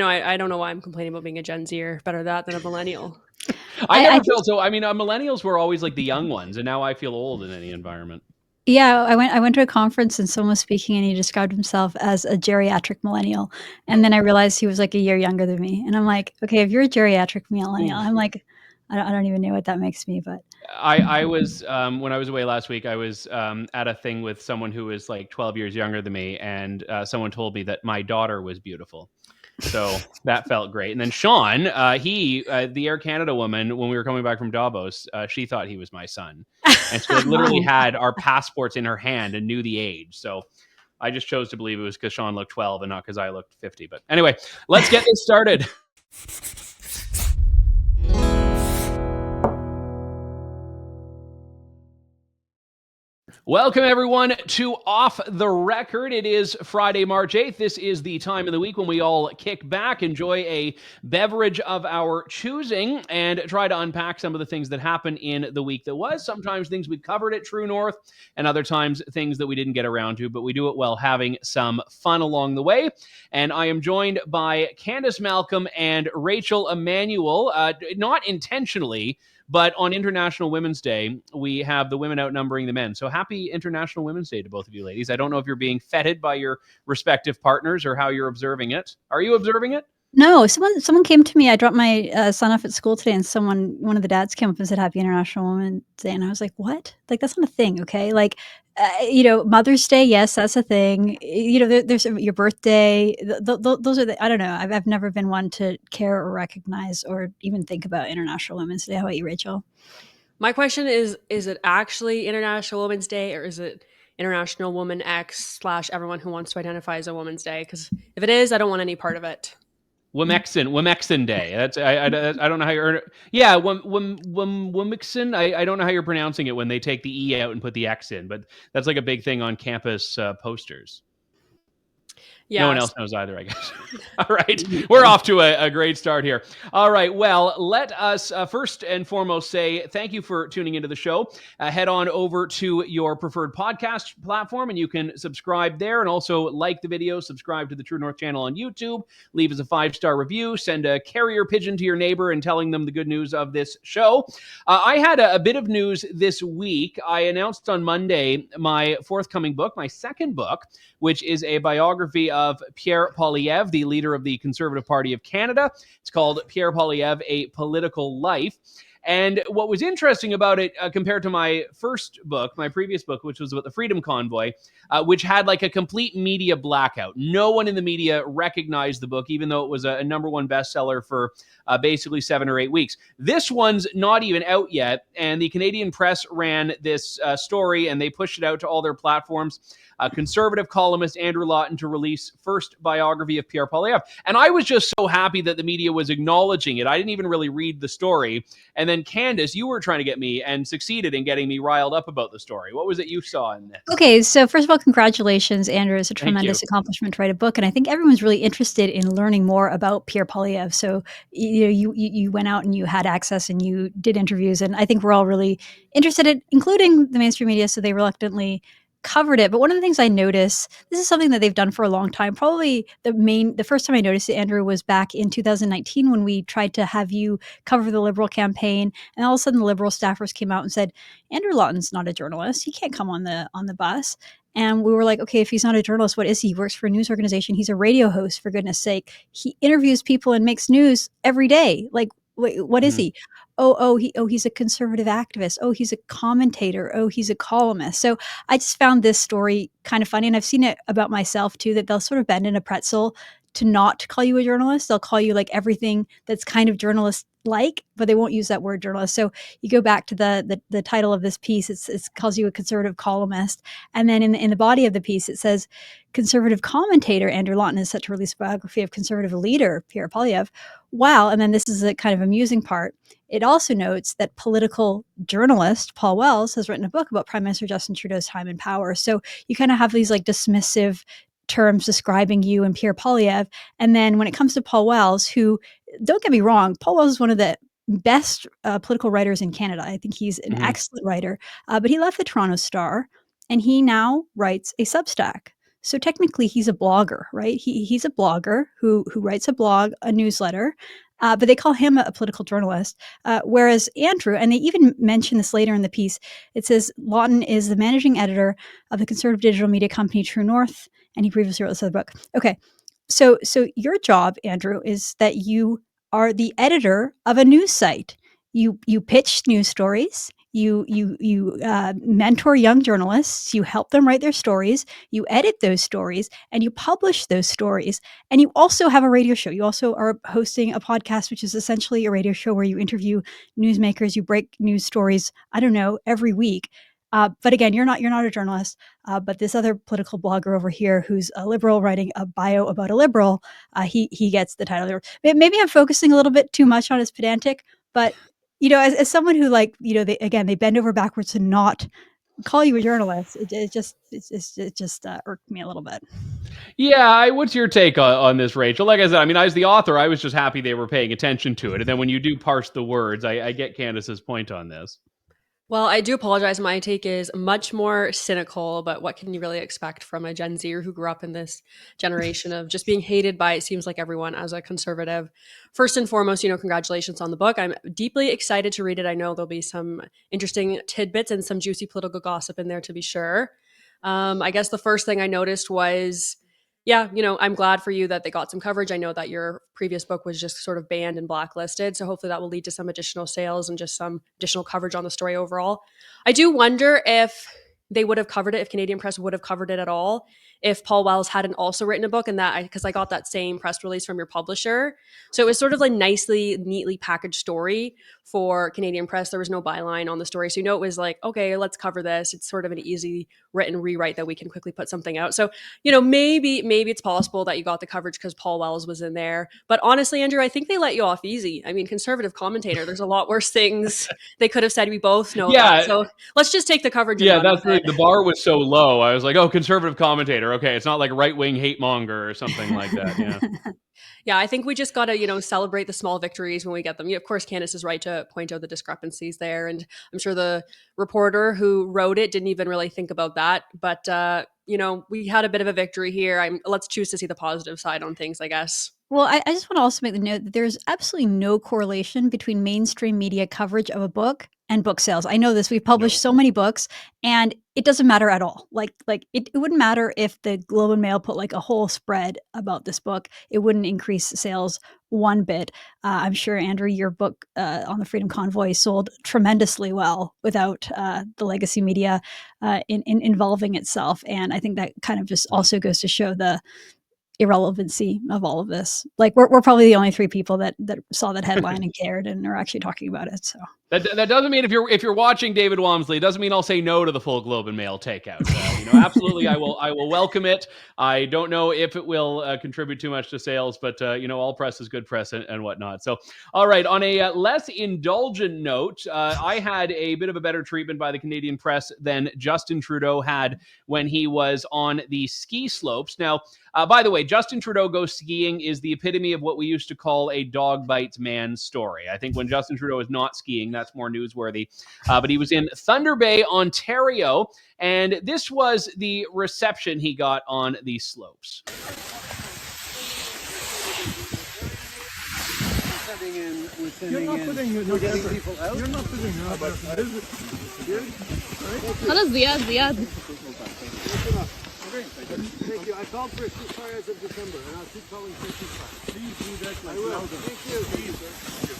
I don't know why I'm complaining about being a Gen Zer. Better that than a millennial. I never felt so. I mean, millennials were always like the young ones, and now I feel old in any environment. Yeah, I went to a conference and someone was speaking and he described himself as a geriatric millennial. And then I realized he was like a year younger than me. And I'm like, okay, if you're a geriatric millennial, I'm like, I don't even know what that makes me, but I was when I was away last week, I was at a thing with someone who was like 12 years younger than me, and someone told me that my daughter was beautiful. So that felt great. And then Sean, the Air Canada woman, when we were coming back from Davos, she thought he was my son. And she literally had our passports in her hand and knew the age. So I just chose to believe it was because Sean looked 12 and not because I looked 50. But anyway, let's get this started. Welcome, everyone, to Off the Record. It is Friday, March 8th. This is the time of the week when we all kick back, enjoy a beverage of our choosing, and try to unpack some of the things that happened in the week that was. Sometimes things we covered at True North, and other times things that we didn't get around to, but we do it while having some fun along the way. And I am joined by Candice Malcolm and Rachel Emmanuel, not intentionally, but on International Women's Day, we have the women outnumbering the men. So happy International Women's Day to both of you ladies. I don't know if you're being feted by your respective partners or how you're observing it. Are you observing it? No, someone came to me. I dropped my son off at school today, and one of the dads came up and said, "Happy International Women's Day," and I was like, "What? Like that's not a thing, okay? Like, Mother's Day, yes, that's a thing. There's your birthday. Those are I don't know. I've never been one to care or recognize or even think about International Women's Day. How about you, Rachel? My question is it actually International Women's Day, or is it International Woman X / everyone who wants to identify as a Woman's Day? Because if it is, I don't want any part of it. Wemexin Day. That's I don't know how you're. Yeah, Wemexin. I don't know how you're pronouncing it when they take the E out and put the X in, but that's like a big thing on campus posters. Yeah. No one else knows either, I guess. All right. We're off to a great start here. All right. Well, let us first and foremost say thank you for tuning into the show. Head on over to your preferred podcast platform and you can subscribe there, and also like the video, subscribe to the True North channel on YouTube, leave us a 5-star review, send a carrier pigeon to your neighbor and telling them the good news of this show. I had a bit of news this week. I announced on Monday my forthcoming book, my second book, which is a biography of Pierre Poilievre, the leader of the Conservative Party of Canada. It's called Pierre Poilievre, A Political Life. And what was interesting about it compared to my first book, my previous book, which was about the Freedom Convoy, which had like a complete media blackout. No one in the media recognized the book, even though it was a number one bestseller for basically 7 or 8 weeks. This one's not even out yet, and the Canadian press ran this story, and they pushed it out to all their platforms. Conservative columnist Andrew Lawton to release first biography of Pierre Poilievre. And I was just so happy that the media was acknowledging it. I didn't even really read the story. And then Candice, you were trying to get me and succeeded in getting me riled up about the story. What was it you saw in this? Okay, so first of all, congratulations, Andrew. It's a tremendous accomplishment to write a book, and I think everyone's really interested in learning more about Pierre Poilievre. So you went out and you had access and you did interviews, and I think we're all really interested in, including the mainstream media, so they reluctantly covered it. But one of the things I noticed, this is something that they've done for a long time. Probably the first time I noticed it, Andrew, was back in 2019 when we tried to have you cover the Liberal campaign, and all of a sudden the Liberal staffers came out and said, Andrew Lawton's not a journalist. He can't come on the bus. And we were like, okay, if he's not a journalist, what is he? He works for a news organization. He's a radio host, for goodness sake. He interviews people and makes news every day. Like, wait, what is he? He's a conservative activist. Oh, he's a commentator. Oh, he's a columnist. So I just found this story kind of funny. And I've seen it about myself too, that they'll sort of bend in a pretzel to not call you a journalist. They'll call you like everything that's kind of journalist like, but they won't use that word journalist. So you go back to the title of this piece. It calls you a conservative columnist. And then in the body of the piece, it says conservative commentator Andrew Lawton is set to release a biography of conservative leader Pierre Poilievre. Wow. And then this is a kind of amusing part. It also notes that political journalist Paul Wells has written a book about Prime Minister Justin Trudeau's time in power. So you kind of have these like dismissive terms describing you and Pierre Poilievre. And then when it comes to Paul Wells, who, don't get me wrong, Paul Wells is one of the best political writers in Canada. I think he's an excellent writer, but he left the Toronto Star and he now writes a Substack. So technically, he's a blogger, right? He's a blogger who writes a blog, a newsletter, but they call him a political journalist. Whereas Andrew, and they even mention this later in the piece, it says Lawton is the managing editor of the conservative digital media company True North, and he previously wrote this other book. Okay, so your job, Andrew, is that you are the editor of a news site. You pitch news stories. You mentor young journalists. You help them write their stories. You edit those stories, and you publish those stories. And you also have a radio show. You also are hosting a podcast, which is essentially a radio show where you interview newsmakers. You break news stories. I don't know, every week. But again, you're not a journalist. But this other political blogger over here, who's a liberal writing a bio about a liberal, he gets the title. Maybe I'm focusing a little bit too much on his pedantic, but as someone who they bend over backwards to not call you a journalist, it just irked me a little bit. Yeah, what's your take on this, Rachel? Like I said, I mean, as the author, I was just happy they were paying attention to it. And then when you do parse the words, I get Candice's point on this. Well, I do apologize. My take is much more cynical, but what can you really expect from a Gen Zer who grew up in this generation of just being hated by, it seems like, everyone as a conservative? First and foremost, congratulations on the book. I'm deeply excited to read it. I know there'll be some interesting tidbits and some juicy political gossip in there, to be sure. I guess the first thing I noticed was, yeah, I'm glad for you that they got some coverage. I know that your previous book was just sort of banned and blacklisted. So hopefully that will lead to some additional sales and just some additional coverage on the story overall. I do wonder if they would have covered it, if Canadian press would have covered it at all, if Paul Wells hadn't also written a book, and that because I got that same press release from your publisher. So it was sort of like neatly packaged story for Canadian press. There was no byline on the story. So it was like, okay, let's cover this. It's sort of an easy written rewrite that we can quickly put something out. So maybe it's possible that you got the coverage because Paul Wells was in there. But honestly, Andrew, I think they let you off easy. I mean, conservative commentator, there's a lot worse things they could have said. We both know that. Yeah. So let's just take the coverage and Yeah, run with it. the bar was so low. I was like, oh, conservative commentator. Okay, it's not like right-wing hate monger or something like that. Yeah. Yeah, I think we just got to, celebrate the small victories when we get them. Of course, Candice is right to point out the discrepancies there. And I'm sure the reporter who wrote it didn't even really think about that. But, we had a bit of a victory here. Let's choose to see the positive side on things, I guess. Well, I just want to also make the note that there's absolutely no correlation between mainstream media coverage of a book and book sales. I know this. We've published so many books, and it doesn't matter at all. Like it wouldn't matter if the Globe and Mail put like a whole spread about this book. It wouldn't increase sales one bit. I'm sure, Andrew, your book on the Freedom Convoy sold tremendously well without the legacy media involving itself. And I think that kind of just also goes to show the irrelevancy of all of this. Like we're probably the only three people that saw that headline and cared and are actually talking about it. So that doesn't mean if you're watching David Walmsley, it doesn't mean I'll say no to the full Globe and Mail takeout. Absolutely, I will welcome it. I don't know if it will contribute too much to sales, but all press is good press and whatnot. So, all right, on a less indulgent note, I had a bit of a better treatment by the Canadian press than Justin Trudeau had when he was on the ski slopes. Now, by the way, Justin Trudeau goes skiing is the epitome of what we used to call a dog bites man story. I think when Justin Trudeau is not skiing, that's more newsworthy. But he was in Thunder Bay, Ontario, and this was the reception he got on these slopes. You're not putting people out. You're not putting out. خلاص زياد Thank you. I called for a ceasefire as of December, and I'll keep calling for a ceasefire. Please do that. I will. Thank you.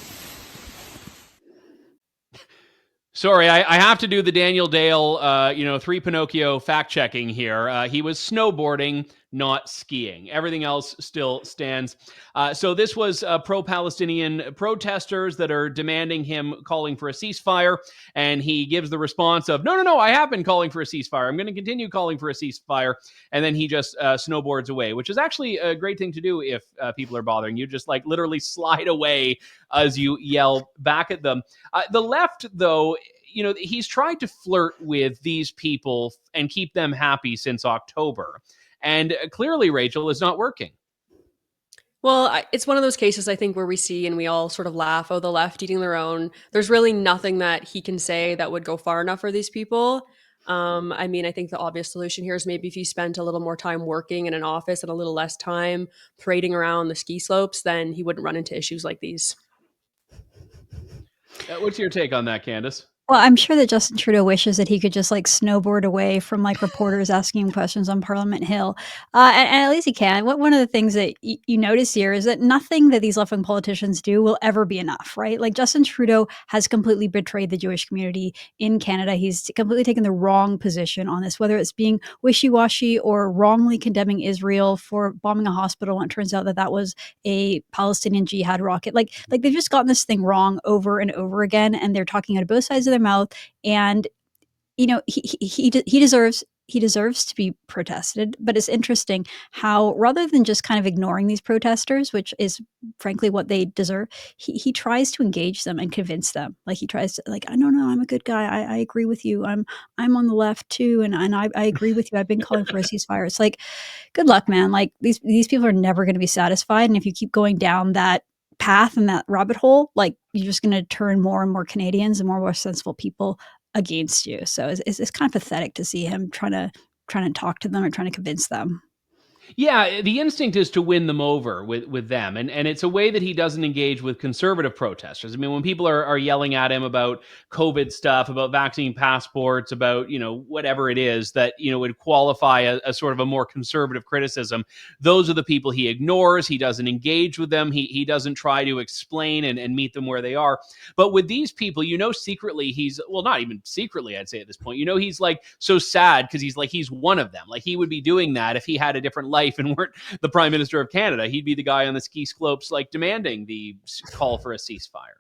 Sorry, I have to do the Daniel Dale, Three Pinocchio fact checking here. He was snowboarding, not skiing. Everything else still stands. So this was pro-Palestinian protesters that are demanding him calling for a ceasefire. And he gives the response of, no, I have been calling for a ceasefire. I'm going to continue calling for a ceasefire. And then he just snowboards away, which is actually a great thing to do if people are bothering you. Just like literally slide away as you yell back at them. The left, though, he's tried to flirt with these people and keep them happy since October. And clearly, Rachel, is not working. Well, it's one of those cases, I think, where we see and we all sort of laugh, oh, the left eating their own. There's really nothing that he can say that would go far enough for these people. I mean, I think the obvious solution here is maybe if you spent a little more time working in an office and a little less time parading around the ski slopes, then he wouldn't run into issues like these. What's your take on that, Candice? Well, I'm sure that Justin Trudeau wishes that he could just like snowboard away from like reporters asking him questions on Parliament Hill, and at least he can. One of the things that you notice here is that nothing that these left-wing politicians do will ever be enough, right? Like Justin Trudeau has completely betrayed the Jewish community in Canada. He's completely taken the wrong position on this, whether it's being wishy-washy or wrongly condemning Israel for bombing a hospital. And it turns out that that was a Palestinian jihad rocket. Like they've just gotten this thing wrong over and over again, and they're talking out of both sides of their mouth. And he deserves to be protested. But it's interesting how rather than just kind of ignoring these protesters, which is frankly what they deserve, he tries to engage them and convince them. Like he tries to I don't know, I'm a good guy. I agree with you. I'm on the left too, and I agree with you. I've been calling for a ceasefire. It's like, good luck, man. Like these people are never going to be satisfied, and if you keep going down that path and that rabbit hole, like you're just going to turn more and more Canadians and more sensible people against you. So it's kind of pathetic to see him trying to talk to them or trying to convince them. Yeah, the instinct is to win them over with them. And it's a way that he doesn't engage with conservative protesters. I mean, when people are yelling at him about COVID stuff, about vaccine passports, about, whatever it is that, would qualify a sort of a more conservative criticism, those are the people he ignores. He doesn't engage with them. He doesn't try to explain and meet them where they are. But with these people, secretly he's, well, not even secretly, I'd say at this point, he's like so sad because he's one of them. Like he would be doing that if he had a different life and weren't the Prime Minister of Canada. He'd be the guy on the ski slopes, demanding the call for a ceasefire.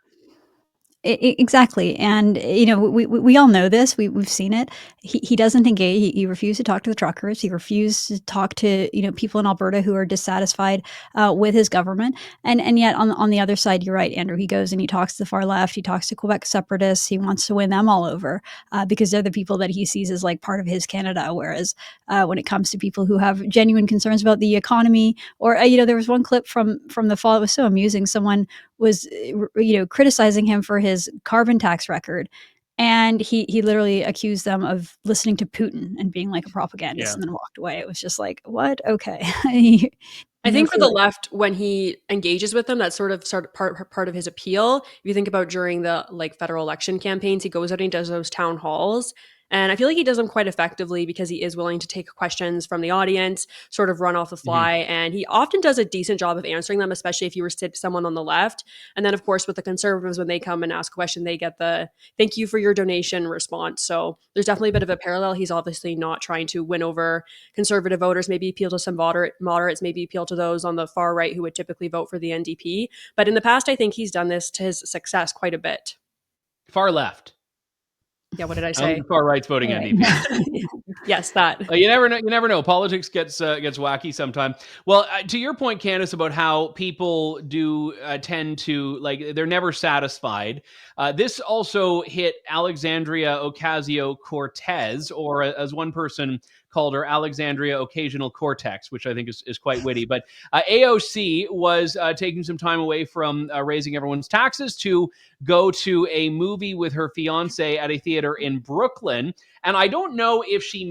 Exactly. And, we all know this. We've seen it. He doesn't engage. He refused to talk to the truckers. He refused to talk to, people in Alberta who are dissatisfied with his government. And yet on the other side, you're right, Andrew, he goes and he talks to the far left. He talks to Quebec separatists. He wants to win them all over because they're the people that he sees as like part of his Canada. Whereas when it comes to people who have genuine concerns about the economy or, there was one clip from the fall that was so amusing. Someone was, criticizing him for his carbon tax record. And he literally accused them of listening to Putin and being like a propagandist and then walked away. It was just like, what? Okay. I think for the left, when he engages with them, that's sort of part of his appeal. If you think about during the federal election campaigns, he goes out and he does those town halls. And I feel like he does them quite effectively because he is willing to take questions from the audience, sort of run off the fly. Mm-hmm. And he often does a decent job of answering them, especially if you were someone on the left. And then, of course, with the Conservatives, when they come and ask a question, they get the thank you for your donation response. So there's definitely a bit of a parallel. He's obviously not trying to win over Conservative voters, maybe appeal to some moderates, maybe appeal to those on the far right who would typically vote for the NDP. But in the past, I think he's done this to his success quite a bit. Far left. Yeah, what did I say? Far right's voting NDP. Yes, that. You never know. You never know. Politics gets wacky sometime. Well, to your point, Candice, about how people do tend to they're never satisfied. This also hit Alexandria Ocasio-Cortez, or as one person called her, Alexandria Occasional Cortex, which I think is quite witty. But AOC was taking some time away from raising everyone's taxes to go to a movie with her fiance at a theater in Brooklyn. And I don't know if she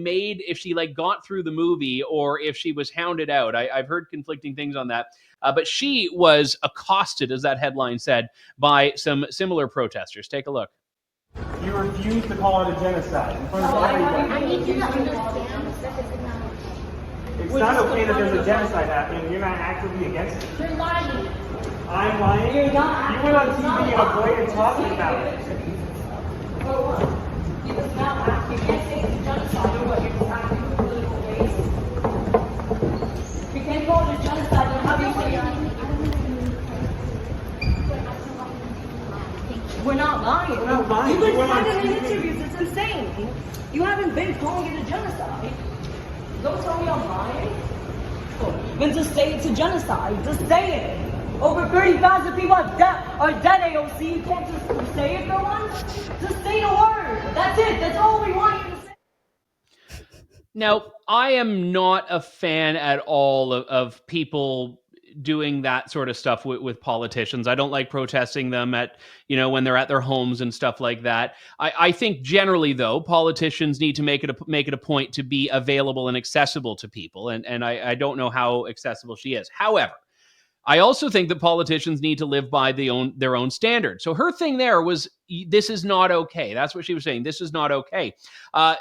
got through the movie or if she was hounded out. I've heard conflicting things on that. But she was accosted, as that headline said, by some similar protesters. Take a look. You refuse to call it a genocide in front of everybody. I need you to understand that it's not. It's not okay that there's a genocide happening. You're not actively against it. You're lying. I'm lying? You're not. You went on TV and avoided talking about it. For what? Because now you can't say it's genocide or what? You're just acting in political ways. You can't call it a genocide. Then how do you say you're We're not lying. We're not lying. You've been having in interviews. It's insane. You haven't been calling it a genocide. Don't tell me I'm lying. Then just say it's a genocide. Just say it. Over 30,000 people are dead, AOC. You can't just say it for once. Just say the word. That's it. That's all we want you to say. Now, I am not a fan at all of people doing that sort of stuff with politicians. I don't like protesting them at, when they're at their homes and stuff like that. I think generally, though, politicians need to make it a point to be available and accessible to people. And I don't know how accessible she is. However, I also think that politicians need to live by their own standards. So her thing there was, this is not okay. That's what she was saying. This is not okay.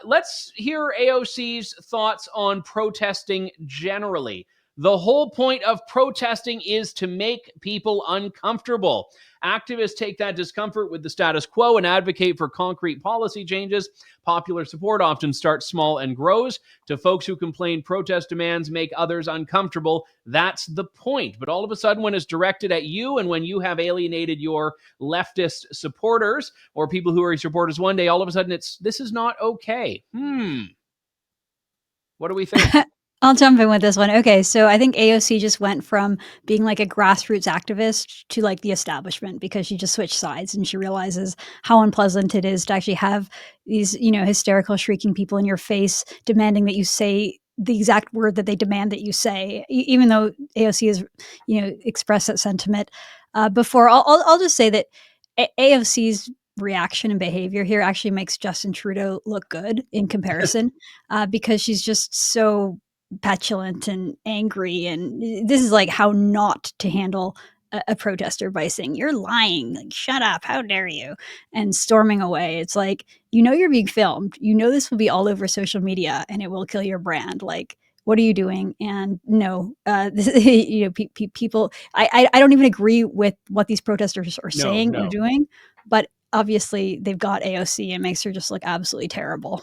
Let's hear AOC's thoughts on protesting generally. The whole point of protesting is to make people uncomfortable. Activists take that discomfort with the status quo and advocate for concrete policy changes. Popular support often starts small and grows. To folks who complain, protest demands make others uncomfortable. That's the point. But all of a sudden, when it's directed at you and when you have alienated your leftist supporters or people who are your supporters one day, all of a sudden this is not okay. What do we think? I'll jump in with this one. Okay, so I think AOC just went from being like a grassroots activist to like the establishment because she just switched sides and she realizes how unpleasant it is to actually have these, hysterical, shrieking people in your face demanding that you say the exact word that they demand that you say, even though AOC has, expressed that sentiment before. I'll just say that AOC's reaction and behavior here actually makes Justin Trudeau look good in comparison because she's just so petulant and angry, and this is like how not to handle a protester, by saying you're lying, like shut up, how dare you, and storming away. It's like, you're being filmed, this will be all over social media and it will kill your brand. Like, what are you doing? And no, people, I don't even agree with what these protesters are saying or doing, but obviously they've got AOC and makes her just look absolutely terrible.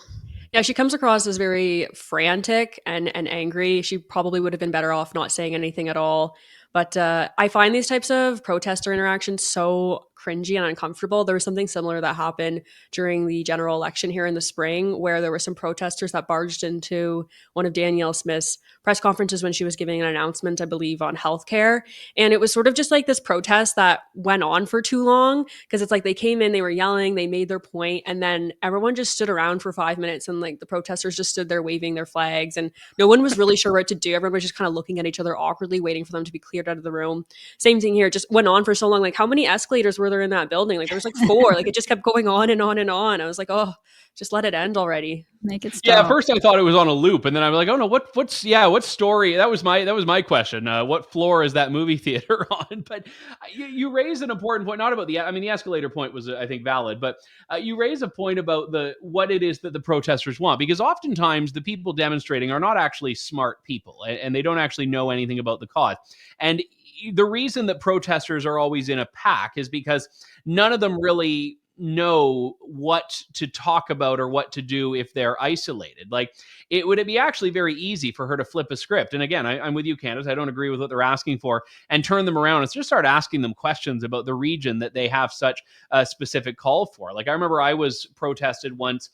Yeah, she comes across as very frantic and angry. She probably would have been better off not saying anything at all. But I find these types of protester interactions so cringy and uncomfortable. There was something similar that happened during the general election here in the spring, where there were some protesters that barged into one of Danielle Smith's press conferences when she was giving an announcement, I believe, on healthcare. And it was sort of just like this protest that went on for too long, because it's like they came in, they were yelling, they made their point, and then everyone just stood around for 5 minutes and like the protesters just stood there waving their flags and no one was really sure what to do. Everyone was just kind of looking at each other awkwardly, waiting for them to be cleared out of the room. Same thing here. It just went on for so long. Like, how many escalators were there in that building? Like, there was like 4. Like, it just kept going on and on and on. I was like, oh, just let it end already. Make it stop. Yeah, at first I thought it was on a loop, and then I was like, oh no, what story? That was my question. What floor is that movie theater on? But you raise an important point, not about the escalator point was, I think, valid, but you raise a point about what it is that the protesters want, because oftentimes the people demonstrating are not actually smart people, and they don't actually know anything about the cause. And the reason that protesters are always in a pack is because none of them really know what to talk about or what to do if they're isolated. Like, it would be actually very easy for her to flip a script. And again, I'm with you, Candice. I don't agree with what they're asking for, and turn them around and just start asking them questions about the region that they have such a specific call for. Like, I remember I was protested once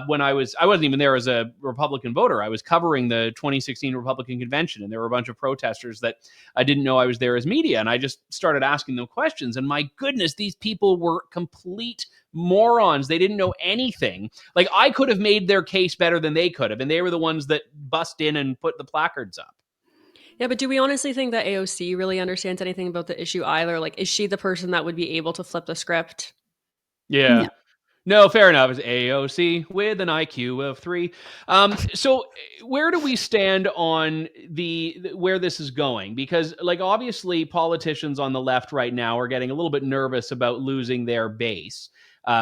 when I wasn't even there as a Republican voter. I was covering the 2016 Republican convention, and there were a bunch of protesters that I didn't know I was there as media, and I just started asking them questions. And my goodness, these people were complete morons. They didn't know anything. Like, I could have made their case better than they could have, and they were the ones that bust in and put the placards up. Yeah, but do we honestly think that AOC really understands anything about the issue either? Like, is she the person that would be able to flip the script? Yeah. No, fair enough. It's AOC with an IQ of 3. So where do we stand on where this is going? Because, like, obviously politicians on the left right now are getting a little bit nervous about losing their base,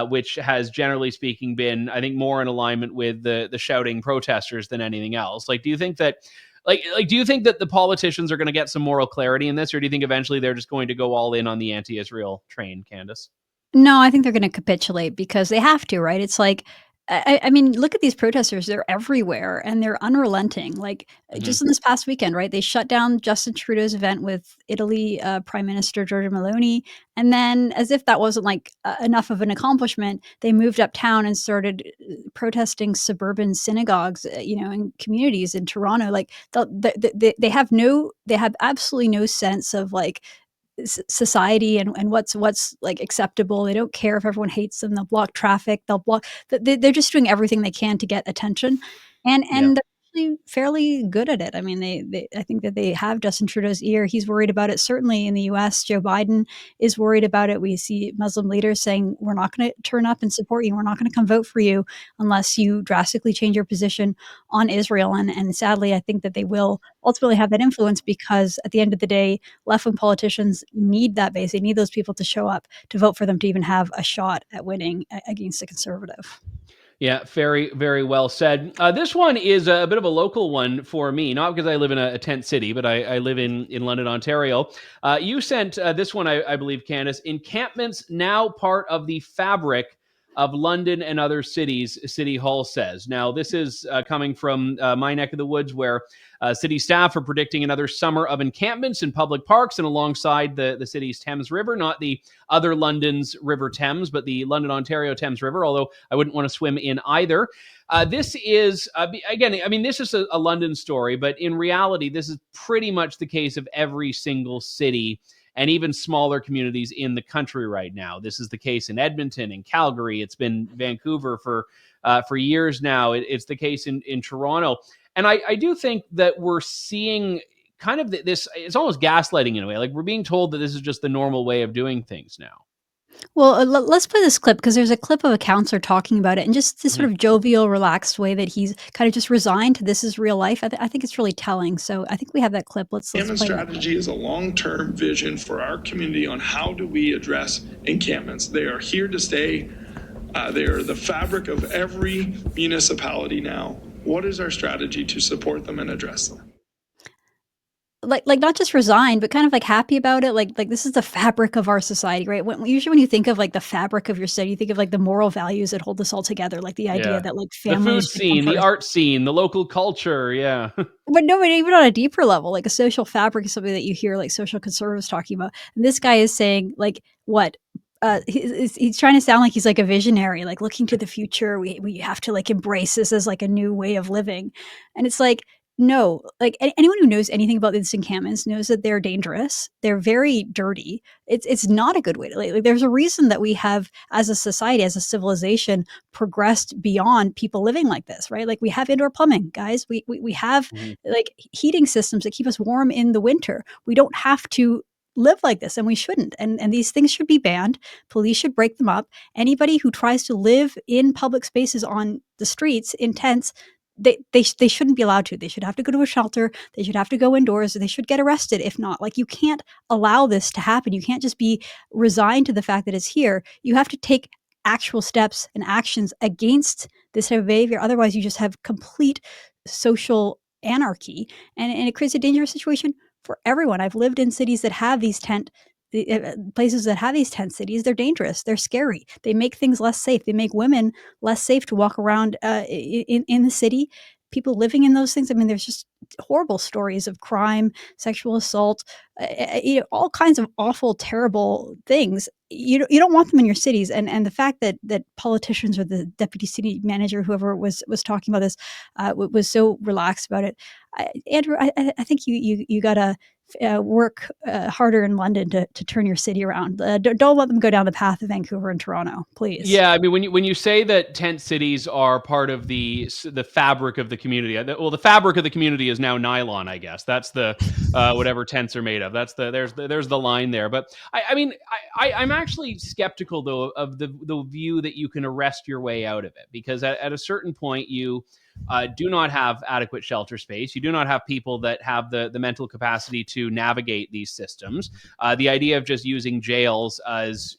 which has, generally speaking, been, I think, more in alignment with the shouting protesters than anything else. Like, do you think that do you think that the politicians are going to get some moral clarity in this, or do you think eventually they're just going to go all in on the anti-Israel train, Candice? No, I think they're gonna capitulate because they have to, right? It's like, I mean, look at these protesters, they're everywhere and they're unrelenting. Like, just in this past weekend, right, they shut down Justin Trudeau's event with Italy, Prime Minister Giorgia Meloni, and then, as if that wasn't, like, enough of an accomplishment, they moved uptown and started protesting suburban synagogues, in communities in Toronto. Like, they have absolutely no sense of, like, society and what's like acceptable. They don't care if everyone hates them. They'll block traffic. They're just doing everything they can to get attention, and they're actually fairly good at it. I mean, I think that they have Justin Trudeau's ear. He's worried about it. Certainly in the U.S., Joe Biden is worried about it. We see Muslim leaders saying, we're not going to turn up and support you. We're not going to come vote for you unless you drastically change your position on Israel. And sadly, I think that they will ultimately have that influence because at the end of the day, left-wing politicians need that base. They need those people to show up to vote for them to even have a shot at winning against a conservative. Yeah, very, very well said. This one is a bit of a local one for me, not because I live in a tent city, but I live in London, Ontario. You sent this one, I believe, Candice. Encampments now part of the fabric of London and other cities, City Hall says. Now, this is coming from my neck of the woods, where city staff are predicting another summer of encampments in public parks and alongside the city's Thames River, not the other London's River Thames, but the London, Ontario Thames River, although I wouldn't want to swim in either. This is, again, I mean, this is a London story, but in reality, this is pretty much the case of every single city and even smaller communities in the country right now. This is the case in Edmonton and Calgary. It's been Vancouver for years now. It's the case in Toronto. And I do think that we're seeing kind of this, it's almost gaslighting in a way. Like, we're being told that this is just the normal way of doing things now. Well, let's play this clip because there's a clip of a counselor talking about it and just this sort of jovial, relaxed way that he's kind of just resigned to this is real life. I think it's really telling. So I think we have that clip. Let's play strategy is a long-term vision for our community on how do we address encampments. They are here to stay. They are the fabric of every municipality now. What is our strategy to support them and address them? Like not just resigned, but kind of like happy about it. Like this is the fabric of our society, right? Usually when you think of like the fabric of your city, you think of like the moral values that hold us all together, like the idea that like the family food scene, the art scene, the local culture, yeah. But no, but even on a deeper level, like a social fabric is something that you hear like social conservatives talking about. And this guy is saying like what? He's trying to sound like he's like a visionary, like looking to the future. We have to like embrace this as like a new way of living, and it's like no, like anyone who knows anything about these encampments knows that they're dangerous. They're very dirty. It's not a good way to live. Like, there's a reason that we have, as a society, as a civilization, progressed beyond people living like this, right? Like we have indoor plumbing, guys. We have like heating systems that keep us warm in the winter. We don't have to live like this, and we shouldn't. And these things should be banned. Police should break them up. Anybody who tries to live in public spaces on the streets in tents, they shouldn't be allowed to. They should have to go to a shelter. They should have to go indoors. They should get arrested if not. Like, you can't allow this to happen. You can't just be resigned to the fact that it's here. You have to take actual steps and actions against this behavior. Otherwise, you just have complete social anarchy, and it creates a dangerous situation for everyone. I've lived in cities that have these places that have these tent cities. They're dangerous. They're scary. They make things less safe. They make women less safe to walk around in the city. People living in those things. I mean, there's just horrible stories of crime, sexual assault, all kinds of awful, terrible things. You don't want them in your cities. And the fact that politicians or the deputy city manager, whoever was talking about this, was so relaxed about it. Andrew, I think you got to work harder in London to turn your city around. Don't let them go down the path of Vancouver and Toronto, please. Yeah, I mean, when you say that tent cities are part of the fabric of the community, well, the fabric of the community is now nylon, I guess. That's the whatever tents are made of. There's the line there. But I mean, I'm actually skeptical though of the view that you can arrest your way out of it, because at a certain point you do not have adequate shelter space. You do not have people that have the mental capacity to navigate these systems. The idea of just using jails as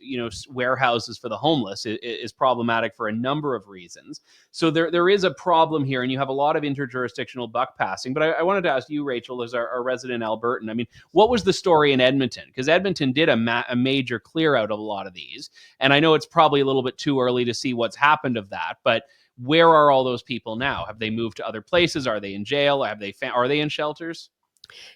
warehouses for the homeless is problematic for a number of reasons. So there is a problem here, and you have a lot of interjurisdictional buck passing. But I wanted to ask you, Rachel, as our resident Albertan, I mean, what was the story in Edmonton? Because Edmonton did a major clear out of a lot of these, and I know it's probably a little bit too early to see what's happened of that, but where are all those people now? Have they moved to other places? Are they in jail? Are they in shelters?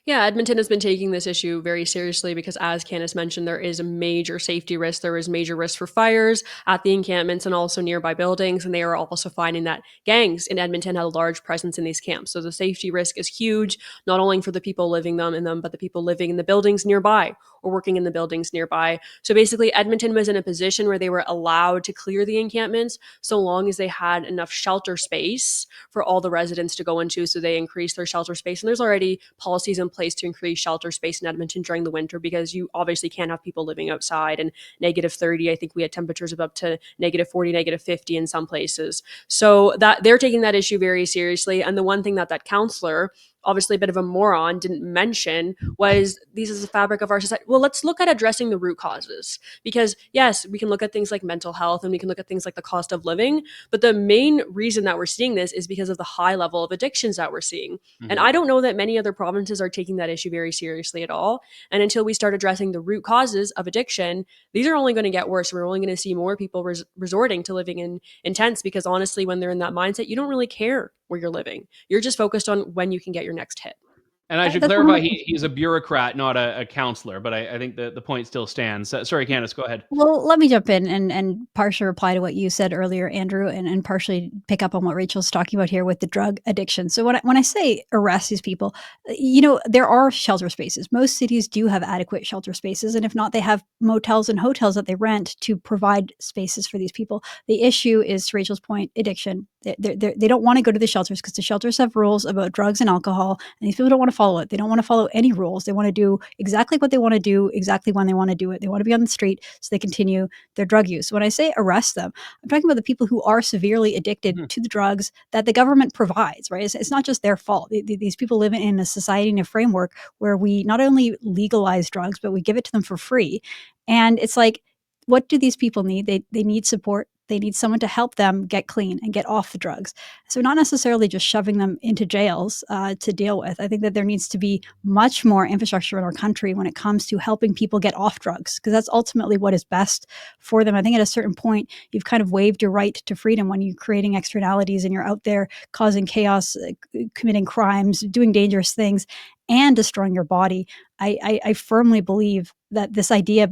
Yeah, Edmonton has been taking this issue very seriously because, as Candice mentioned, there is a major safety risk. There is major risk for fires at the encampments and also nearby buildings. And they are also finding that gangs in Edmonton have a large presence in these camps. So the safety risk is huge, not only for the people living in them, but the people living in the buildings nearby or working in the buildings nearby. So basically, Edmonton was in a position where they were allowed to clear the encampments so long as they had enough shelter space for all the residents to go into. So they increased their shelter space. And there's already policies in place to increase shelter space in Edmonton during the winter because you obviously can't have people living outside and -30. I think we had temperatures of up to -40, -50 in some places. So that they're taking that issue very seriously. And the one thing that counselor, obviously a bit of a moron, didn't mention was these is the fabric of our society. Well, let's look at addressing the root causes because yes, we can look at things like mental health and we can look at things like the cost of living, but the main reason that we're seeing this is because of the high level of addictions that we're seeing. And I don't know that many other provinces are taking that issue very seriously at all. And until we start addressing the root causes of addiction, these are only going to get worse. We're only going to see more people resorting to living in tents because honestly, when they're in that mindset, you don't really care where you're living. You're just focused on when you can get your next hit. And I should clarify, he's a bureaucrat, not a counselor, but I think the point still stands. Sorry, Candice, go ahead. Well, let me jump in and partially reply to what you said earlier, Andrew, and partially pick up on what Rachel's talking about here with the drug addiction. So when I say arrest these people, there are shelter spaces. Most cities do have adequate shelter spaces, and if not, they have motels and hotels that they rent to provide spaces for these people. The issue is, to Rachel's point, addiction. They don't want to go to the shelters because the shelters have rules about drugs and alcohol, and these people don't want to follow it. They don't want to follow any rules. They want to do exactly what they want to do, exactly when they want to do it. They want to be on the street so they continue their drug use. When I say arrest them, I'm talking about the people who are severely addicted to the drugs that the government provides, right? It's not just their fault. These people live in a society and a framework where we not only legalize drugs, but we give it to them for free. And it's like, what do these people need? They need support. They need someone to help them get clean and get off the drugs. So not necessarily just shoving them into jails to deal with. I think that there needs to be much more infrastructure in our country when it comes to helping people get off drugs, because that's ultimately what is best for them. I think at a certain point, you've kind of waived your right to freedom when you're creating externalities and you're out there causing chaos, committing crimes, doing dangerous things, and destroying your body. I firmly believe that this idea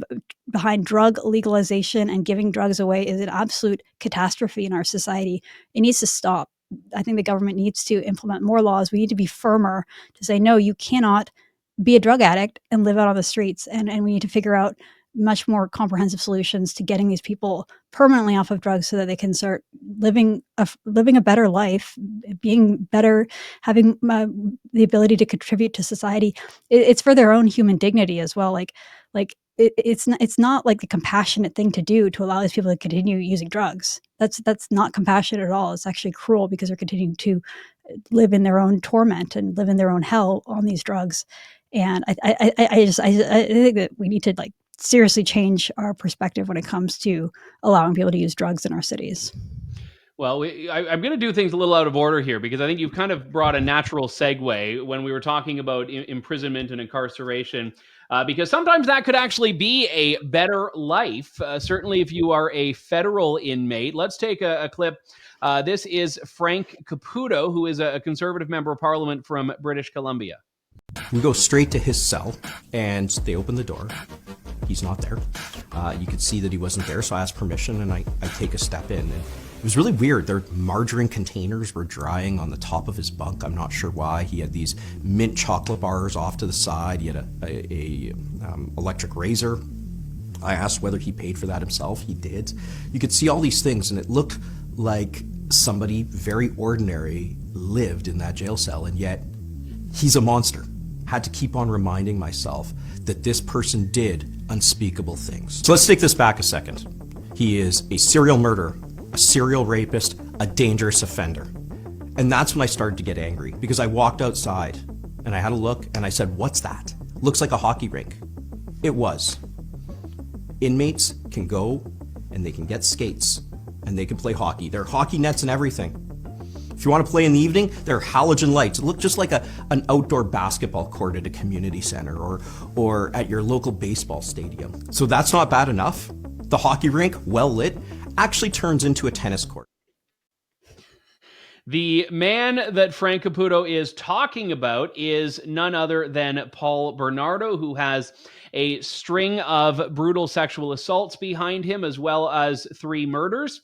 behind drug legalization and giving drugs away is an absolute catastrophe in our society. It needs to stop. I think the government needs to implement more laws. We need to be firmer to say, no, you cannot be a drug addict and live out on the streets. And we need to figure out much more comprehensive solutions to getting these people permanently off of drugs so that they can start living a better life, being better, having the ability to contribute to society. It's for their own human dignity as well. It's not like the compassionate thing to do to allow these people to continue using drugs. That's not compassionate at all. It's actually cruel because they're continuing to live in their own torment and live in their own hell on these drugs. And I think that we need to seriously change our perspective when it comes to allowing people to use drugs in our cities. Well, I'm going to do things a little out of order here because I think you've kind of brought a natural segue when we were talking about imprisonment and incarceration, because sometimes that could actually be a better life, certainly if you are a federal inmate. Let's take a clip. This is Frank Caputo, who is a Conservative member of Parliament from British Columbia. We go straight to his cell, and they open the door. He's not there. You could see that he wasn't there, so I asked permission, and I take a step in. And it was really weird. Their margarine containers were drying on the top of his bunk. I'm not sure why. He had these mint chocolate bars off to the side. He had a electric razor. I asked whether he paid for that himself. He did. You could see all these things, and it looked like somebody very ordinary lived in that jail cell, and yet he's a monster. Had to keep on reminding myself that this person did unspeakable things. So let's take this back a second. He is a serial murderer, a serial rapist, a dangerous offender. And that's when I started to get angry, because I walked outside and I had a look and I said, what's that? Looks like a hockey rink. It was. Inmates can go and they can get skates and they can play hockey. There are hockey nets and everything. If you want to play in the evening, there are halogen lights. It looks just like an outdoor basketball court at a community center or at your local baseball stadium. So that's not bad enough. The hockey rink, well lit, actually turns into a tennis court. The man that Frank Caputo is talking about is none other than Paul Bernardo, who has a string of brutal sexual assaults behind him, as well as 3 murders.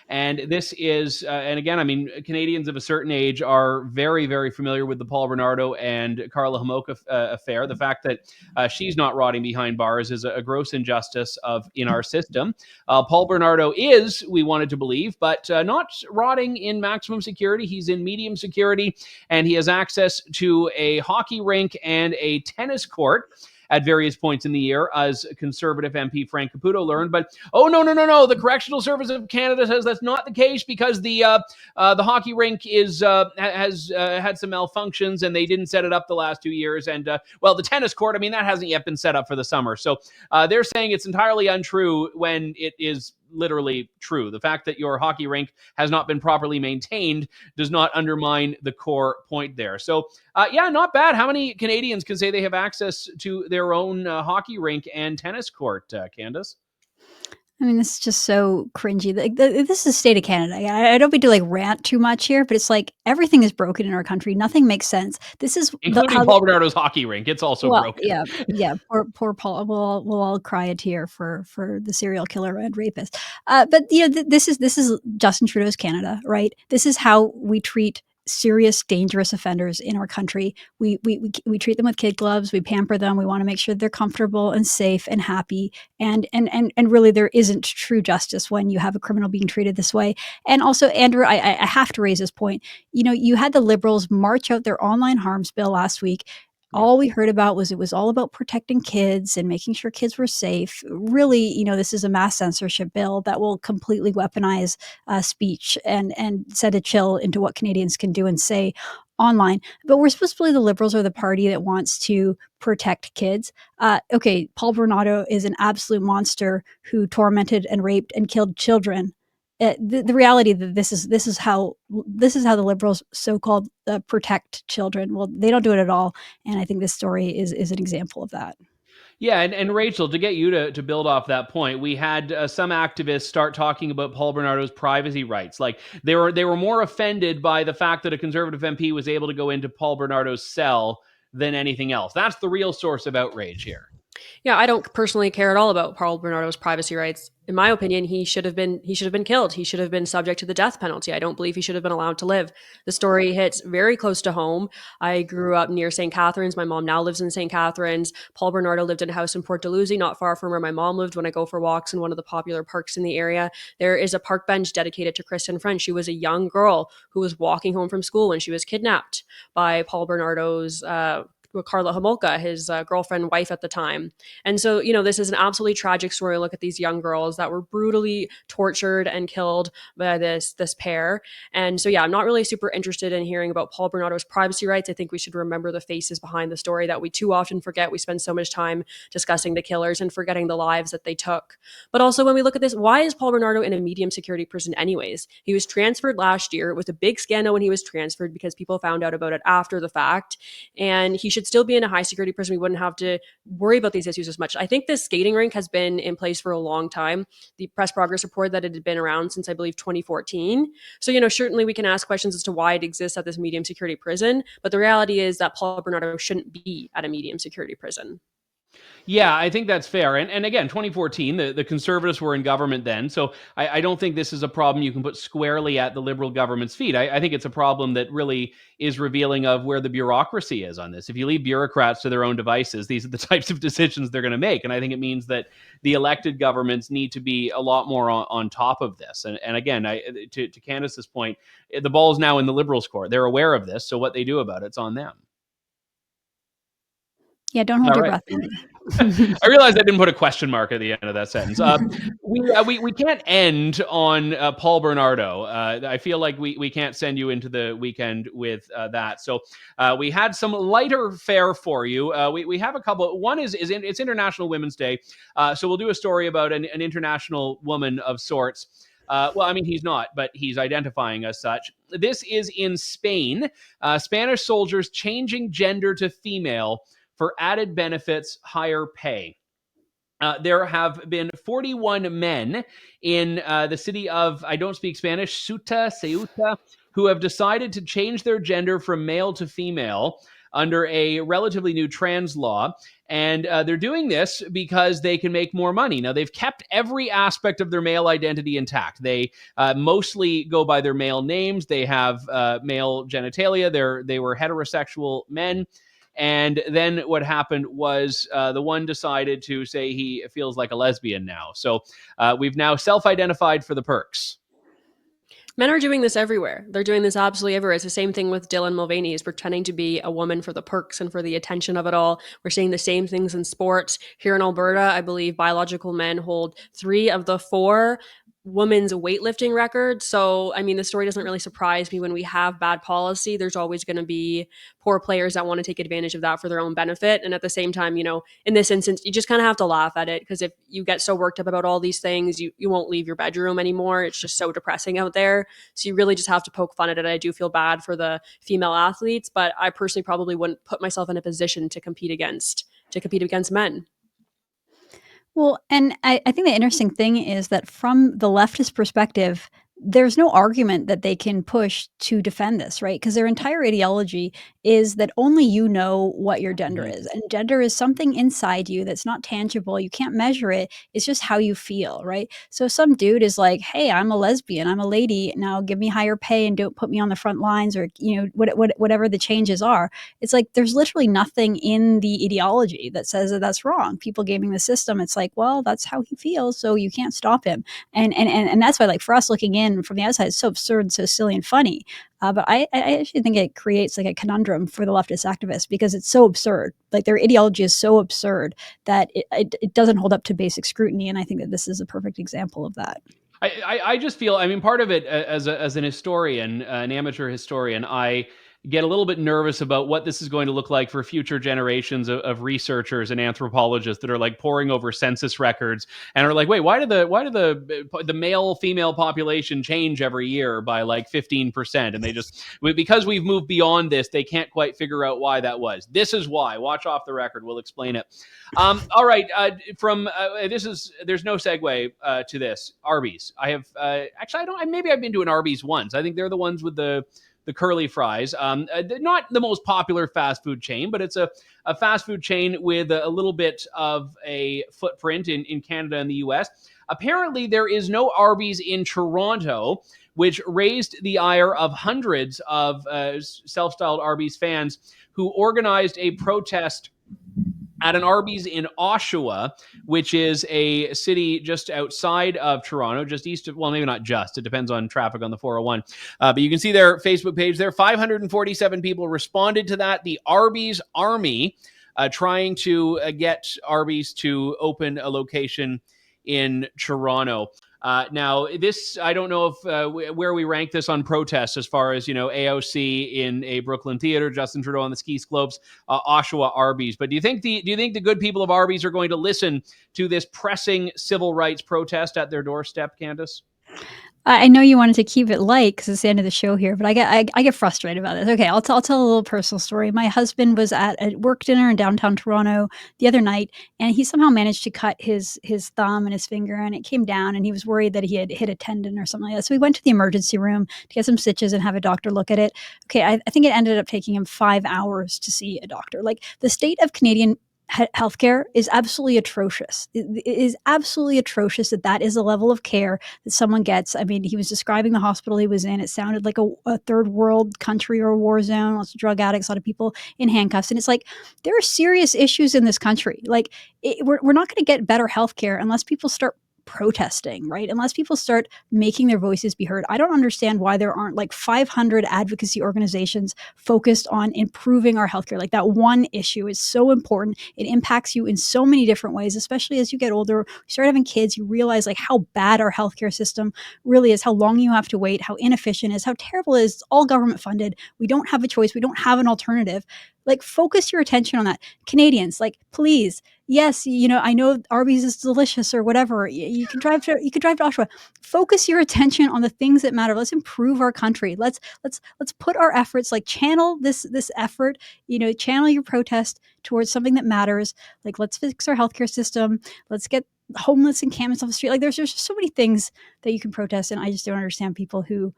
And this is, and again, I mean, Canadians of a certain age are very, very familiar with the Paul Bernardo and Carla Homolka affair. The fact that she's not rotting behind bars is a gross injustice in our system. Paul Bernardo is, we wanted to believe, but not rotting in maximum security. He's in medium security, and he has access to a hockey rink and a tennis court at various points in the year, as Conservative MP Frank Caputo learned. But no! The Correctional Service of Canada says that's not the case because the hockey rink has had some malfunctions and they didn't set it up the last 2 years. And the tennis court, I mean, that hasn't yet been set up for the summer. So they're saying it's entirely untrue when it is literally true. The fact that your hockey rink has not been properly maintained does not undermine the core point there. So, not bad. How many Canadians can say they have access to their own hockey rink and tennis court, Candice? I mean, this is just so cringy. This is the state of Canada. I don't mean to rant too much here, but it's like everything is broken in our country. Nothing makes sense. This is including Paul Bernardo's hockey rink. It's also broken. Yeah. Poor Paul. We'll all cry a tear for the serial killer and rapist. But this is Justin Trudeau's Canada, right? This is how we treat serious, dangerous offenders in our country. We treat them with kid gloves. We pamper them. We want to make sure they're comfortable and safe and happy. And really, there isn't true justice when you have a criminal being treated this way. And also, Andrew, I have to raise this point. You had the Liberals march out their online harms bill last week. All we heard about was it was all about protecting kids and making sure kids were safe. Really, this is a mass censorship bill that will completely weaponize speech and set a chill into what Canadians can do and say online. But we're supposed to believe the Liberals are the party that wants to protect kids. Okay, Paul Bernardo is an absolute monster who tormented and raped and killed children. The reality that this is how the Liberals so-called protect children. Well, they don't do it at all, and I think this story is an example of that. Yeah, and Rachel, to get you to build off that point, we had some activists start talking about Paul Bernardo's privacy rights. Like they were more offended by the fact that a Conservative MP was able to go into Paul Bernardo's cell than anything else. That's the real source of outrage here. Yeah, I don't personally care at all about Paul Bernardo's privacy rights. In my opinion, he should have been killed. He should have been subject to the death penalty. I don't believe he should have been allowed to live. The story hits very close to home. I grew up near St. Catharines. My mom now lives in St. Catharines. Paul Bernardo lived in a house in Port Dalhousie, not far from where my mom lived. When I go for walks in one of the popular parks in the area, there is a park bench dedicated to Kristen French. She was a young girl who was walking home from school when she was kidnapped by Paul Bernardo's Carla Homolka, his girlfriend, wife at the time. And so, this is an absolutely tragic story. Look at these young girls that were brutally tortured and killed by this pair. And so, yeah, I'm not really super interested in hearing about Paul Bernardo's privacy rights. I think we should remember the faces behind the story that we too often forget. We spend so much time discussing the killers and forgetting the lives that they took. But also, when we look at this, why is Paul Bernardo in a medium security prison anyways? He was transferred last year. It was a big scandal when he was transferred because people found out about it after the fact. And he should still be in a high security prison. We wouldn't have to worry about these issues as much. I think this skating rink has been in place for a long time. The press progress report that it had been around since, I believe, 2014. So, certainly we can ask questions as to why it exists at this medium security prison. But the reality is that Paul Bernardo shouldn't be at a medium security prison. Yeah, I think that's fair. And again, 2014, the Conservatives were in government then. So I don't think this is a problem you can put squarely at the Liberal government's feet. I think it's a problem that really is revealing of where the bureaucracy is on this. If you leave bureaucrats to their own devices, these are the types of decisions they're going to make. And I think it means that the elected governments need to be a lot more on top of this. And again, to Candice's point, the ball is now in the Liberals' court. They're aware of this. So what they do about it's on them. Yeah, don't hold your breath. I realized I didn't put a question mark at the end of that sentence. We can't end on Paul Bernardo. I feel like we can't send you into the weekend with that. So we had some lighter fare for you. We have a couple. One is it's International Women's Day. So we'll do a story about an international woman of sorts. Well, I mean, he's not, but he's identifying as such. This is in Spain. Spanish soldiers changing gender to female for added benefits, higher pay. There have been 41 men in the city of, I don't speak Spanish, Ceuta, who have decided to change their gender from male to female under a relatively new trans law. And they're doing this because they can make more money. Now, they've kept every aspect of their male identity intact. They mostly go by their male names. They have male genitalia. They were heterosexual men. And then what happened was the one decided to say he feels like a lesbian now. So we've now self-identified for the perks. Men are doing this everywhere. They're doing this absolutely everywhere. It's the same thing with Dylan Mulvaney. He's pretending to be a woman for the perks and for the attention of it all. We're seeing the same things in sports. Here in Alberta, I believe biological men hold 3 of the 4 women's weightlifting records. So, I mean, the story doesn't really surprise me. When we have bad policy, there's always going to be poor players that want to take advantage of that for their own benefit. And at the same time, in this instance, you just kind of have to laugh at it, because if you get so worked up about all these things, you won't leave your bedroom anymore. It's just so depressing out there. So you really just have to poke fun at it. I do feel bad for the female athletes, but I personally probably wouldn't put myself in a position to compete against men. Well, and I think the interesting thing is that from the leftist perspective, there's no argument that they can push to defend this, right? Because their entire ideology is that only you know what your gender is. And gender is something inside you that's not tangible. You can't measure it. It's just how you feel, right? So some dude is like, hey, I'm a lesbian. I'm a lady. Now give me higher pay and don't put me on the front lines, or, whatever the changes are. It's like there's literally nothing in the ideology that says that that's wrong. People gaming the system. It's like, well, that's how he feels, so you can't stop him. And that's why, like, for us looking in from the outside, it's so absurd, so silly and funny. But I actually think it creates like a conundrum for the leftist activists, because it's so absurd. Like, their ideology is so absurd that it doesn't hold up to basic scrutiny. And I think that this is a perfect example of that. I just feel, I mean, part of it as an historian, an amateur historian, I get a little bit nervous about what this is going to look like for future generations of researchers and anthropologists that are like poring over census records and are like, wait, why do the male female population change every year by like 15%? And they just, because we've moved beyond this, they can't quite figure out why that was. This is why. Watch off the record. We'll explain it. All right. There's no segue to this. Arby's. I have maybe I've been to an Arby's once. I think they're the ones with the curly fries. Not the most popular fast food chain, but it's a fast food chain with a little bit of a footprint in Canada and the US. Apparently, there is no Arby's in Toronto, which raised the ire of hundreds of self-styled Arby's fans who organized a protest at an Arby's in Oshawa, which is a city just outside of Toronto, just east of, well, maybe not just, it depends on traffic on the 401. But you can see their Facebook page there. 547 people responded to that. The Arby's Army trying to get Arby's to open a location in Toronto. Now, this, I don't know if where we rank this on protests as far as, AOC in a Brooklyn theater, Justin Trudeau on the ski slopes, Oshawa Arby's. But do you think the good people of Arby's are going to listen to this pressing civil rights protest at their doorstep, Candice? I know you wanted to keep it light because it's the end of the show here, but I get frustrated about this. Okay, I'll tell a little personal story. My husband was at a work dinner in downtown Toronto the other night, and he somehow managed to cut his thumb and his finger, and it came down, and he was worried that he had hit a tendon or something like that. So we went to the emergency room to get some stitches and have a doctor look at it. Okay, I think it ended up taking him 5 hours to see a doctor. Like, the state of Canadian healthcare is absolutely atrocious. It is absolutely atrocious that is the level of care that someone gets. I mean, he was describing the hospital he was in. It sounded like a third world country or a war zone, lots of drug addicts, a lot of people in handcuffs. And it's like, there are serious issues in this country. Like, we're not going to get better healthcare unless people start protesting, right? Unless people start making their voices be heard. I don't understand why there aren't like 500 advocacy organizations focused on improving our healthcare. Like, that one issue is so important. It impacts you in so many different ways, especially as you get older, you start having kids, you realize like how bad our healthcare system really is, how long you have to wait, how inefficient it is, how terrible it is. It's all government funded. We don't have a choice. We don't have an alternative. Like, focus your attention on that. Canadians, like, please, yes, I know Arby's is delicious or whatever. You can drive to Oshawa. Focus your attention on the things that matter. Let's improve our country. Let's put our efforts, like, channel this effort, channel your protest towards something that matters. Like, let's fix our healthcare system. Let's get homeless encampments off the street. Like, there's just so many things that you can protest, and I just don't understand people who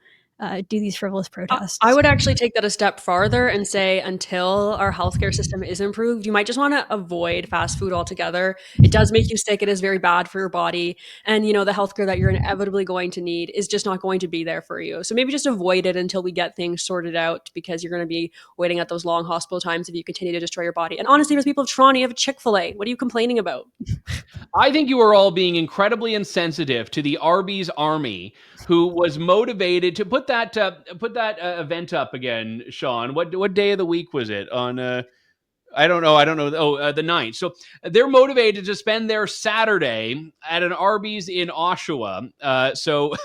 do these frivolous protests. I would actually take that a step farther and say until our healthcare system is improved, you might just want to avoid fast food altogether. It does make you sick. It is very bad for your body. And, the healthcare that you're inevitably going to need is just not going to be there for you. So maybe just avoid it until we get things sorted out, because you're going to be waiting at those long hospital times if you continue to destroy your body. And honestly, as people of Toronto, you have a Chick-fil-A. What are you complaining about? I think you are all being incredibly insensitive to the Arby's army, who was motivated to put that event up again. Sean, what day of the week was it on? I don't know. Oh, the 9th. So they're motivated to spend their Saturday at an Arby's in Oshawa. So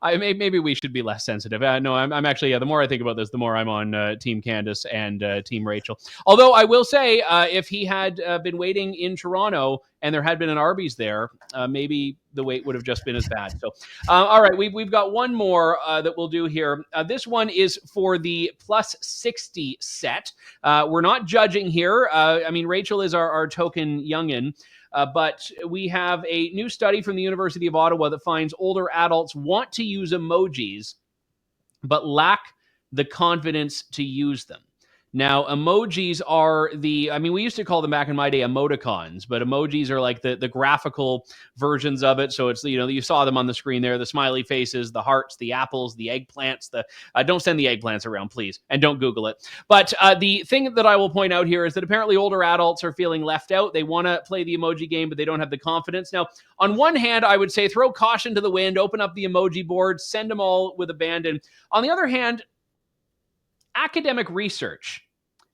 maybe we should be less sensitive. No, I'm actually, the more I think about this, the more I'm on Team Candice and Team Rachel. Although I will say, if he had been waiting in Toronto and there had been an Arby's there, maybe the wait would have just been as bad. So, all right, we've got one more that we'll do here. This one is for the plus 60 set. We're not judging here. Rachel is our token youngin'. But we have a new study from the University of Ottawa that finds older adults want to use emojis, but lack the confidence to use them. Now, emojis are we used to call them back in my day emoticons, but emojis are like the graphical versions of it. So it's, you saw them on the screen there, the smiley faces, the hearts, the apples, the eggplants, don't send the eggplants around, please, and don't Google it. But the thing that I will point out here is that apparently older adults are feeling left out. They want to play the emoji game, but they don't have the confidence. Now, on one hand, I would say throw caution to the wind, open up the emoji board, send them all with abandon. On the other hand, academic research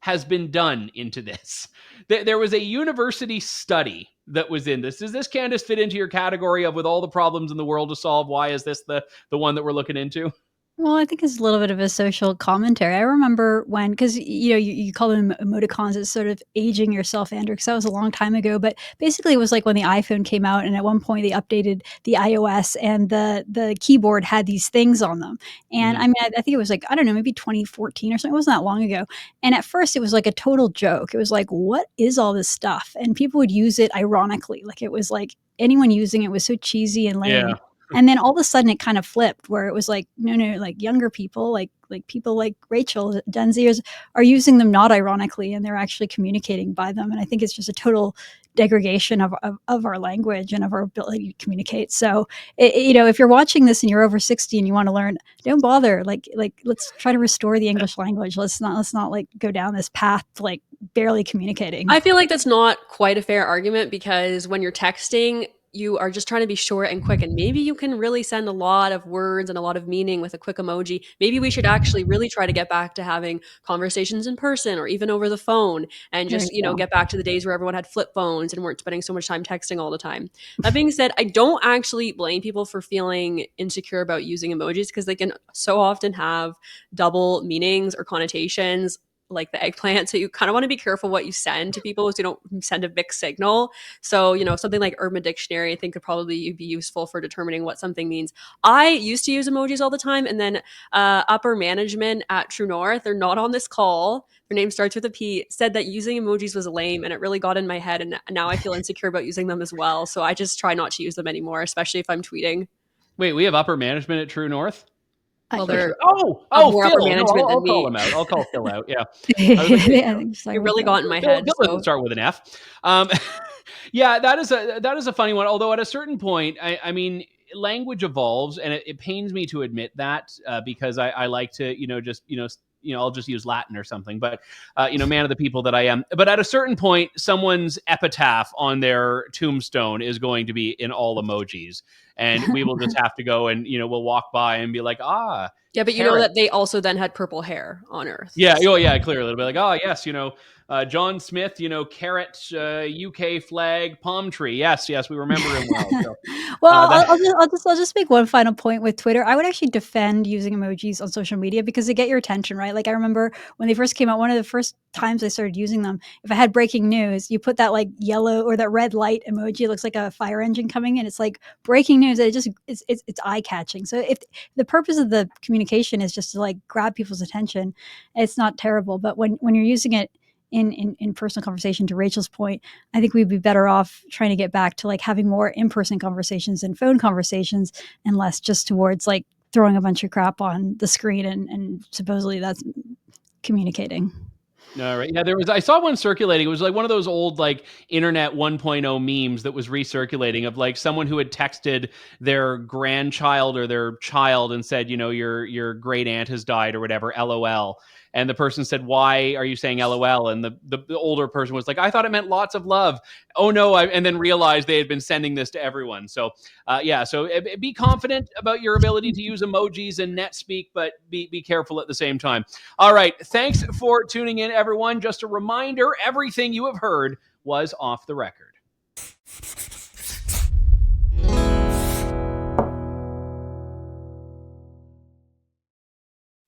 has been done into this. There was a university study that was in this. Does this, Candice, fit into your category of, with all the problems in the world to solve, why is this the one that we're looking into? Well, I think it's a little bit of a social commentary. I remember when, because you call them emoticons, it's sort of aging yourself, Andrew, because that was a long time ago. But basically, it was like when the iPhone came out, and at one point they updated the iOS, and the keyboard had these things on them. And I think it was like, I don't know, maybe 2014 or something. It wasn't that long ago. And at first, it was like a total joke. It was like, what is all this stuff? And people would use it ironically, like it was like anyone using it was so cheesy and lame. Yeah. And then all of a sudden it kind of flipped, where it was like, no, like younger people, like people like Rachel, Gen Zers, are using them not ironically, and they're actually communicating by them. And I think it's just a total degradation of our language and of our ability to communicate. So, if you're watching this and you're over 60 and you want to learn, don't bother. Like let's try to restore the English language. Let's not like go down this path like barely communicating. I feel like that's not quite a fair argument, because when you're texting, you are just trying to be short and quick, and maybe you can really send a lot of words and a lot of meaning with a quick emoji. Maybe we should actually really try to get back to having conversations in person or even over the phone, and just, get back to the days where everyone had flip phones and weren't spending so much time texting all the time. That being said, I don't actually blame people for feeling insecure about using emojis, because they can so often have double meanings or connotations, like the eggplant. So you kind of want to be careful what you send to people, so you don't send a mixed signal. So, something like Urban Dictionary, I think, could probably be useful for determining what something means. I used to use emojis all the time, and then upper management at True North, they're not on this call, their name starts with a P, said that using emojis was lame, and it really got in my head, and now I feel insecure about using them as well. So I just try not to use them anymore, especially if I'm tweeting. Wait, we have upper management at True North? Well, they're more Phil. upper management I'll than call me. him out. I'll call Phil out. Yeah, It really got in my head. Phil doesn't start with an F. Yeah, that is a funny one. Although at a certain point, I mean, language evolves, and it pains me to admit that, because I like to, I'll just use Latin or something, but, man of the people that I am. But at a certain point, someone's epitaph on their tombstone is going to be in all emojis. And we will just have to go and, we'll walk by and be like, Yeah, but you carrot. know that they also then had purple hair on Earth. Yeah, oh yeah, clearly. It'll be like, oh yes, John Smith, carrot, UK flag, palm tree. Yes, we remember him well. So, well, I'll just make one final point with Twitter. I would actually defend using emojis on social media because they get your attention, right? Like I remember when they first came out, one of the first times I started using them, if I had breaking news, you put that like yellow or that red light emoji, it looks like a fire engine coming in. It's like breaking news. It's eye catching. So if the purpose of the communication is just to like grab people's attention, it's not terrible. But when you're using it in personal conversation, to Rachel's point, I think we'd be better off trying to get back to like having more in-person conversations and phone conversations, and less just towards like throwing a bunch of crap on the screen, and supposedly that's communicating. All right. Yeah, I saw one circulating. It was like one of those old like internet 1.0 memes that was recirculating of like someone who had texted their grandchild or their child and said, your great aunt has died or whatever, LOL. And the person said, "Why are you saying LOL?" And the older person was like, "I thought it meant lots of love." Oh no! And then realized they had been sending this to everyone. So so be confident about your ability to use emojis and NetSpeak, but be careful at the same time. All right, thanks for tuning in, everyone. Just a reminder: everything you have heard was off the record.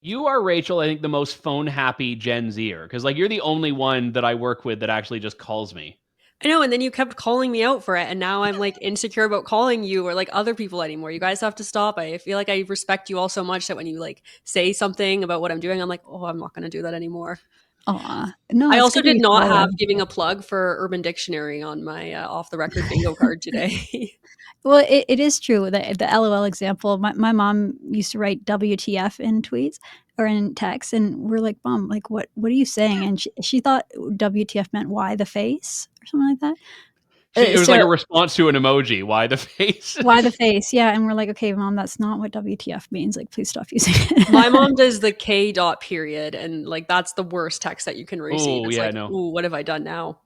You are, Rachel, I think the most phone-happy Gen Zer, because like you're the only one that I work with that actually just calls me. I know, and then you kept calling me out for it, and now I'm like insecure about calling you or like other people anymore. You guys have to stop. I feel like I respect you all so much that when you like say something about what I'm doing, I'm like, oh, I'm not going to do that anymore. No, I also did not have giving a plug for Urban Dictionary on my off the record bingo card today. Well, it is true. The LOL example, my mom used to write WTF in tweets or in text, and we're like, Mom, like what are you saying? And she thought WTF meant why the face or something like that. It was like a response to an emoji. Why the face? Why the face? Yeah. And we're like, okay, Mom, that's not what WTF means. Like, please stop using it. My mom does the K. period, and like that's the worst text that you can receive. Oh, it's yeah, like, no. ooh, what have I done now?